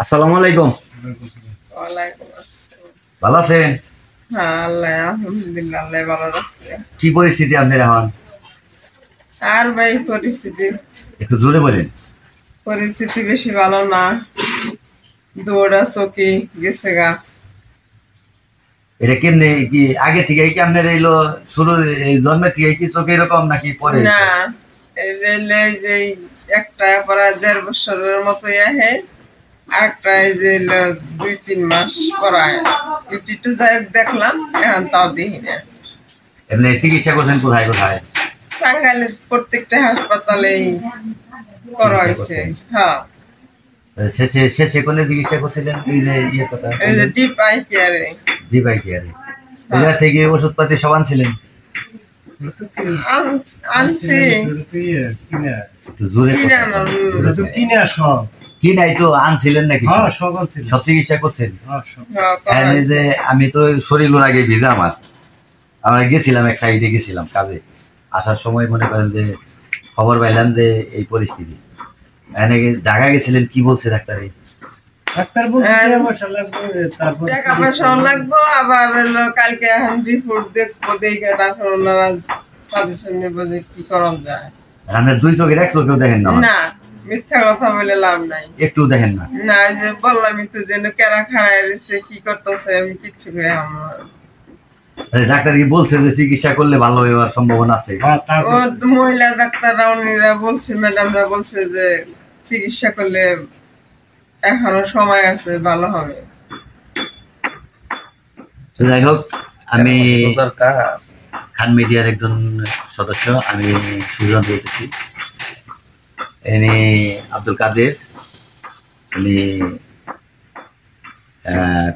আসসালামু আলাইকুম। ওয়ালাইকুম আসসালাম। ভালো আছেন? হ্যাঁ, আল্লাহ আলহামদুলিল্লাহ, আল্লাহ ভালো রাখছে। কি পরিস্থিতি আপনার এখন? আর ভাই পরিস্থিতি একটু জোরে বলেন। পরিস্থিতি বেশি ভালো না। দৌড়া চকি গেছে গা। এটা কেমনে কি আগে থেকে কি আপনার এলো শুরু এই জন্মে থেকে কি চোখ এরকম নাকি পরে? না, এই যে একটা প্রায় 1.5 বছরের মতো আহে, আরেকটা এই যে 2-3 মাস পরায় একটু যাই দেখলাম, এখন তাও দেখি না। এমনি চিকিৎসা করছেন কোথায় কোথায়? টাঙ্গাইলের প্রত্যেকটা হাসপাতালেই করা হয়েছে। হ্যাঁ, শেষে শেষে কোনে চিকিৎসা করছিলেন? এই যে ইয়ে কথা এই যে ডিপ আই কেয়ারে। ডিভাই কেয়ারে এখান থেকে ওষুধপাতি সব আনছিলেন? আনছি একটু জোরে কি নাই তো আনছিলেন নাকি? সব চিকিৎসা করছেন? এই যে আমি তো শরীরের আগে ভিজা আমরা গেছিলাম এক সাইডে গেছিলাম কাজে, আসার সময় মনে করেন যে খবর পাইলাম যে এই পরিস্থিতি। ঢাকা গেছিলেন, কি বলছে ডাক্তার? টাকা পয়সা লাগবো, আবার হলো কালকে এখন রিপোর্ট দেখবো, দেখে তারপর ওনারা সাজেশন নেবো যে কি করা যায়। আপনার দুই চোখের এক চোখেও দেখেন না? না, মিথ্যা কথা বলে লাভ নাই। একটু দেখেন না? না, ওই যে বললাম একটু যেন কেরা খাড়ায় রয়েছে, কি করতেছে আমি কিচ্ছু কই আমার। ডাক্তার কি বলছে যে চিকিৎসা করলে ভালো হওয়ার সম্ভাবনা আছে? ও মহিলা ডাক্তাররা উনিরা বলছে, ম্যাডামরা বলছে যে চিকিৎসা করলে এখনো সময় আছে, ভালো হবে। যাই হোক, আমি খান মিডিয়ার একজন সদস্য, আমি সুজন বলতেছি। ইনি আব্দুল কাদের, উনি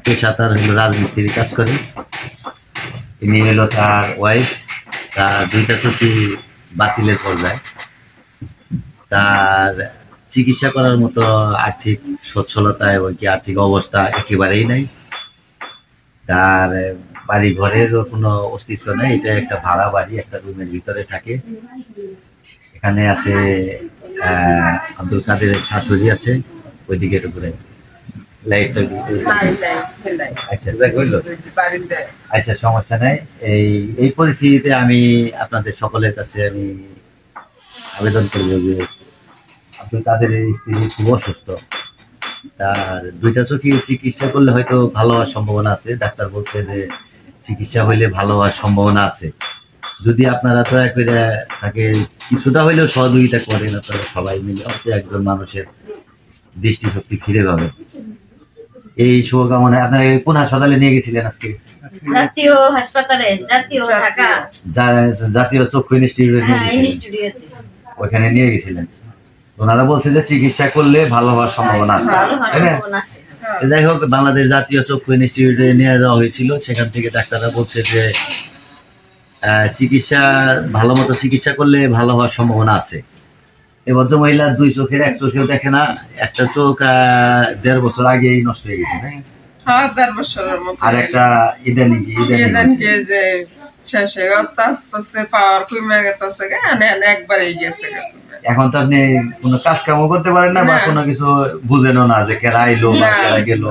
পেশা তার হলো রাজমিস্ত্রির কাজ করে। ইনি হলো তার ওয়াইফ, তার দুইটা চোখই বাতিলের পর্যায়ে। তার চিকিৎসা করার মতো আর্থিক সচ্ছলতা এবং কি আর্থিক অবস্থা একেবারেই নাই। তার বাড়ি ঘরেরও কোনো অস্তিত্ব নেই, এটা একটা ভাড়া বাড়ি, একটা রুমের ভিতরে থাকে। এখানে আছে আব্দুল কাদেরের শাশুড়ি আছে, ওইদিকে উপরে লাইটটা। আচ্ছা, সমস্যা নাই। এই পরিস্থিতিতে আমি আপনাদের সকলের কাছে আমি আবেদন করব যে আব্দুল কাদেরের স্ত্রী খুব অসুস্থ, তার দুইটা চোখে চিকিৎসা করলে হয়তো ভালো হওয়ার সম্ভাবনা আছে। ডাক্তার বলছে যে চিকিৎসা হইলে ভালো হওয়ার সম্ভাবনা আছে। যদি আপনারা দয়া করে তাকে কিছুটা হইলেও সহযোগিতা করেন, আপনারা সবাই মিলে অল্প একজন মানুষের দৃষ্টিশক্তি ফিরে পাবে, এই শুভকামনায়। আপনারা কোন হাসপাতালে নিয়ে গেছিলেন আজকে? জাতীয় হাসপাতালে, জাতীয় চক্ষু ইনস্টিটিউট, ওইখানে নিয়ে গেছিলেন। ওনারা বলছে যে চিকিৎসা করলে ভালো হওয়ার সম্ভাবনা আছে, তাই না? যাই হোক, বাংলাদেশ জাতীয় চক্ষু ইনস্টিটিউটে নিয়ে যাওয়া হয়েছিল। সেখান থেকে ডাক্তাররা বলছে যে চিকিৎসা ভালো মতো চিকিৎসা করলে ভালো হওয়ার সম্ভাবনা আছে। এই ভদ্র মহিলার দুই চোখের এক চোখেও দেখে না, একটা চোখ 1.5 বছর আগেই নষ্ট হয়ে গেছে, না? হ্যাঁ, 1.5 বছরের মতো। আর একটা ইদানিং যে শেষে আস্তে পাওয়ার কমে গেছে, একবারেই গেছে। এখন তো আপনি কোনো কাজ কামও করতে পারেন না, বা কোনো কিছু বুঝেনও না যে কেরা আইলো বা কেরা গেল,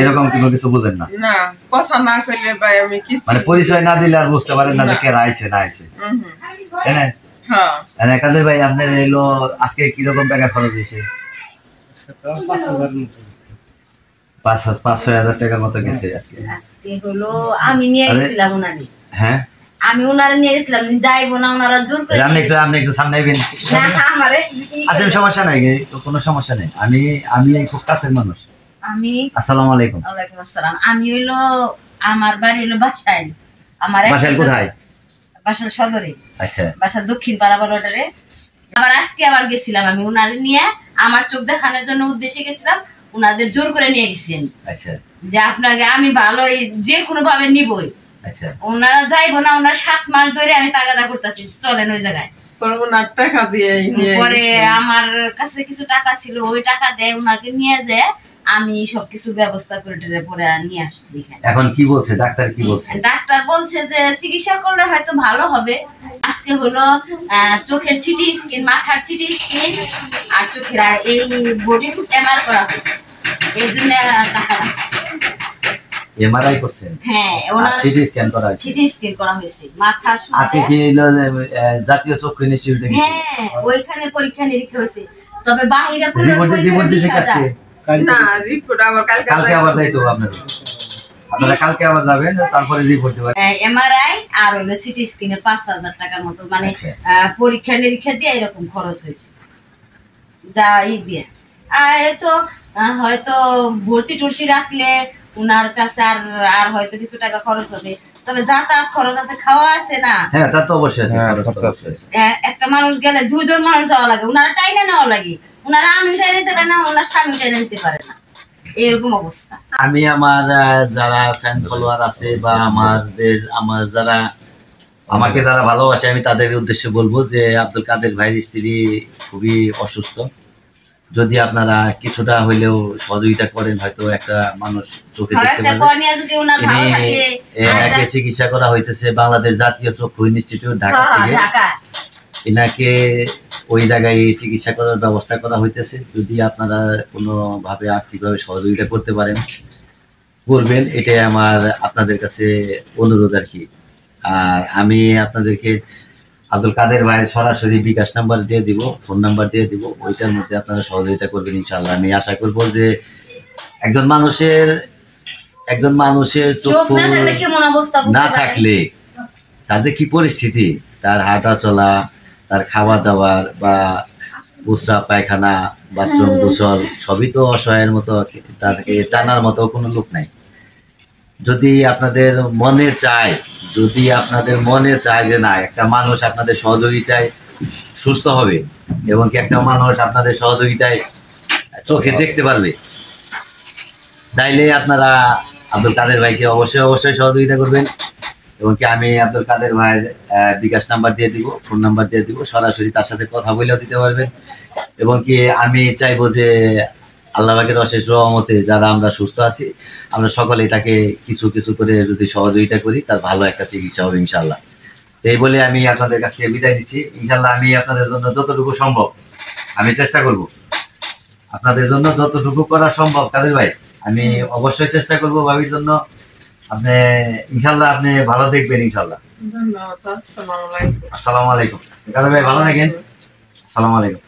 এরকম কোনো কিছু বুঝেন না? না, কথা না কইলে ভাই আমি কিছু মানে পরিচয় না দিলে আর বুঝতে পারেন না যে কেরা আইছে না আইছে, তাই না? হ্যাঁ। কাদের ভাই, আপনার এলো আজকে কিরকম টাকা খরচ হয়েছে? 5,000-6,000 টাকার মতো গেছে আজকে। হলো আমি নিয়ে গেছিলাম উনারে। হ্যাঁ, আমি উনারে নিয়ে গেছিলাম, যাইবো না, উনারা জোর করে। আপনি একটু সামনে আইবেন। আসলে সমস্যা নাই, কোনো সমস্যা নেই। আমি খুব কাছের মানুষ। আসসালামু আলাইকুম। ওয়ালাইকুম আসসালাম। আমি হইলো আমার বাড়ি হইলো বাসাইল। আমার বাসাইল কোথায়? বাসাইল সদরে। আচ্ছা, বাসার দক্ষিণ পাড়া বড়টারে। আবার আজকে আবার গেছিলাম আমি উনারে নিয়ে, আমার চোখ দেখানোর জন্য উদ্দেশ্যে গেছিলাম, উনাদের জোর করে নিয়ে গেছেন। আচ্ছা, যে আপনাকে আমি ভালোই যে কোনো ভাবে নিবই। আচ্ছা, ওনারা যাইবো না, ওনার 7 মাস ধরে আমি তাগাদা করতেছি, চলেন ওই জায়গায়। টাকা দিয়ে পরে আমার কাছে কিছু টাকা ছিল, ওই টাকা দিয়ে ওনাকে নিয়ে যায় আমি সবকিছু ব্যবস্থা করে পরে নিয়ে আসছি। এখন কি বলছে ডাক্তার? কি বলছে ডাক্তার? বলছে যে চিকিৎসা করলে হয়তো ভালো হবে। আজকে হলো চোখের সিটি স্ক্যান, মাথার সিটি স্ক্যান আর চোখের এই বডি এমআর করা হয়েছে। এই জন্য টাকা লাগছে। এমআরআই করছেন? হ্যাঁ, ওনার সিটি স্ক্যান করা হয়েছে। সিটি স্ক্যান করা হয়েছে মাথা আজকে শুনতে। কি হলো জাতীয় চক্ষু ইনস্টিটিউটে? হ্যাঁ, ওইখানে পরীক্ষা নিরীক্ষা হয়েছে, তবে বাহিরে কোনো রিপোর্ট দিছে 20,000 না রিপোর্ট আবার কালকে কালকে আবার যাইতো আপনাদের? আপনারা কালকে আবার যাবেন, তারপরে রিপোর্ট দিবেন। এমআরআই আর হলো সিটি স্ক্যানে 5,000 টাকার মতো, মানে পরীক্ষা নিরীক্ষা দিয়ে এরকম খরচ হয়েছে যা দিয়ে। আর তো হয়তো ভর্তি টর্তি রাখলে উনার কাছে আর হয়তো কিছু টাকা খরচ হবে, তবে যাতায়াত খরচ আছে, খাওয়া আছে না। হ্যাঁ, তা তো অবশ্যই আছে, খরচ আছে। একটা মানুষ গেলে 2 জন মানুষ যাওয়া লাগে, উনারা টাইনে নেওয়া লাগে, উনারা আমি টাইনে নিতে পারে না, ওনার স্বামী টাইনে নিতে পারে না, এরকম অবস্থা। আমি আমার যারা ফ্যান ফলোয়ার আছে বা আমার যারা আমাকে যারা ভালোবাসে, আমি তাদের উদ্দেশ্যে বলবো যে আব্দুল কাদের ভাইয়ের স্ত্রী খুবই অসুস্থ। যদি আপনারা কিছুটা হইলেও সহযোগিতা করেন, হয়তো একটা মানুষ চোখে দেখতে পারবে। এনাকে চিকিৎসা করা হইতেছে বাংলাদেশ জাতীয় চক্ষু ইনস্টিটিউট ঢাকা থেকে। এনাকে ওই জায়গায় চিকিৎসা করার ব্যবস্থা করা হইতেছে। যদি আপনারা কোনোভাবে আর্থিকভাবে সহযোগিতা করতে পারেন, করবেন, এটাই আমার আপনাদের কাছে অনুরোধ আর কি। আর আমি আপনাদেরকে আব্দুল কাদের ভাইয়ের সরাসরি বিকাশ নাম্বার দিয়ে দিব, ফোন নাম্বার দিয়ে দিব, ওইটার মধ্যে আপনারা সহযোগিতা করবেন ইনশাআল্লাহ। আমি আশা করব যে একজন মানুষের চক্ষু না থাকলে তার যে কি পরিস্থিতি, তার হাঁটা চলা, তার খাওয়া দাওয়ার বা প্রস্রাব পায়খানা বাথরুম গোসল সবই তো অসহায়ের মতো, তাকে টানার মতো কোনো লোক নাই। যদি আপনাদের মনে চায় যে না, একটা মানুষ আপনাদের সহযোগিতায় সুস্থ হবে এবং কি একটা মানুষ আপনাদের সহযোগিতায় চোখে দেখতে পারবে, তাইলে আপনারা আব্দুল কাদের ভাইকে অবশ্যই সহযোগিতা করবেন। এবং কি আমি আব্দুল কাদের ভাইয়ের বিকাশ নাম্বার দিয়ে দিব, ফোন নাম্বার দিয়ে দিব, সরাসরি তার সাথে কথা বলেও দিতে পারবেন। এবং কি আমি চাইবো যে আল্লাহ পাকের অশেষ রহমতে যারা আমরা সুস্থ আছি, আমরা সকলেই তাকে কিছু কিছু করে যদি সহযোগিতা করি, তার ভালো একটা চিকিৎসা হবে ইনশাল্লাহ। এই বলে আমি আপনাদের কাছ থেকে বিদায় নিচ্ছি। ইনশাল্লাহ আমি আপনাদের জন্য যতটুকু সম্ভব আমি চেষ্টা করব, আপনাদের জন্য যতটুকু করা সম্ভব কাদের ভাই আমি অবশ্যই চেষ্টা করব ভাবির জন্য। আপনি ইনশাল্লাহ আপনি ভালো দেখবেন ইনশাল্লাহ। ধন্যবাদ। আসসালামু আলাইকুম। আসসালামু আলাইকুম। কাদের ভাই ভালো থাকেন। আসসালামু আলাইকুম।